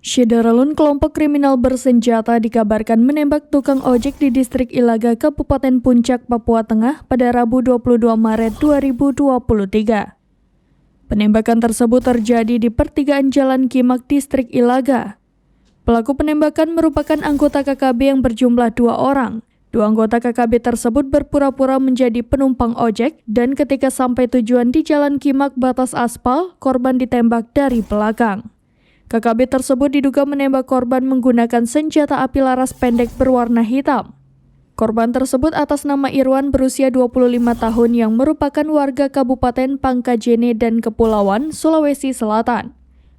Syederalun kelompok kriminal bersenjata dikabarkan menembak tukang ojek di distrik Ilaga, Kabupaten Puncak, Papua Tengah pada Rabu 22 Maret 2023. Penembakan tersebut terjadi di pertigaan Jalan Kimak, distrik Ilaga. Pelaku penembakan merupakan anggota KKB yang berjumlah 2 orang. 2 anggota KKB tersebut berpura-pura menjadi penumpang ojek dan ketika sampai tujuan di Jalan Kimak batas aspal, korban ditembak dari belakang. KKB tersebut diduga menembak korban menggunakan senjata api laras pendek berwarna hitam. Korban tersebut atas nama Irwan berusia 25 tahun yang merupakan warga Kabupaten Pangkajene dan Kepulauan, Sulawesi Selatan.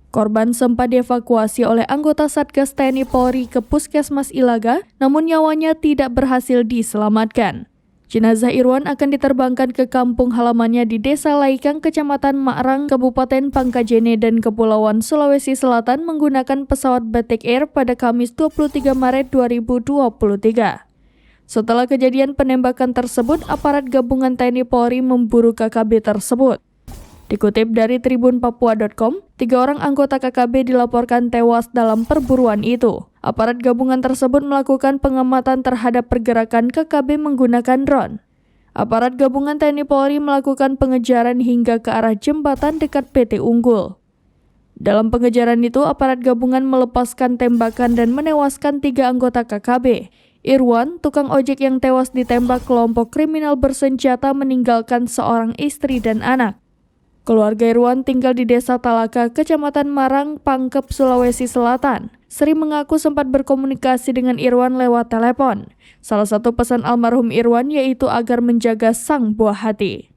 Korban sempat dievakuasi oleh anggota Satgas TNI Polri ke Puskesmas Ilaga, namun nyawanya tidak berhasil diselamatkan. Jenazah Irwan akan diterbangkan ke kampung halamannya di Desa Laikang, Kecamatan Makrang, Kabupaten Pangkajene dan Kepulauan Sulawesi Selatan menggunakan pesawat Batik Air pada Kamis 23 Maret 2023. Setelah kejadian penembakan tersebut, aparat gabungan TNI Polri memburu KKB tersebut. Dikutip dari tribunpapua.com, 3 orang anggota KKB dilaporkan tewas dalam perburuan itu. Aparat gabungan tersebut melakukan pengamatan terhadap pergerakan KKB menggunakan drone. Aparat gabungan TNI Polri melakukan pengejaran hingga ke arah jembatan dekat PT Unggul. Dalam pengejaran itu, aparat gabungan melepaskan tembakan dan menewaskan 3 anggota KKB. Irwan, tukang ojek yang tewas ditembak kelompok kriminal bersenjata, meninggalkan seorang istri dan anak. Keluarga Irwan tinggal di Desa Talaka, Kecamatan Marang, Pangkep, Sulawesi Selatan. Sri mengaku sempat berkomunikasi dengan Irwan lewat telepon. Salah satu pesan almarhum Irwan yaitu agar menjaga sang buah hati.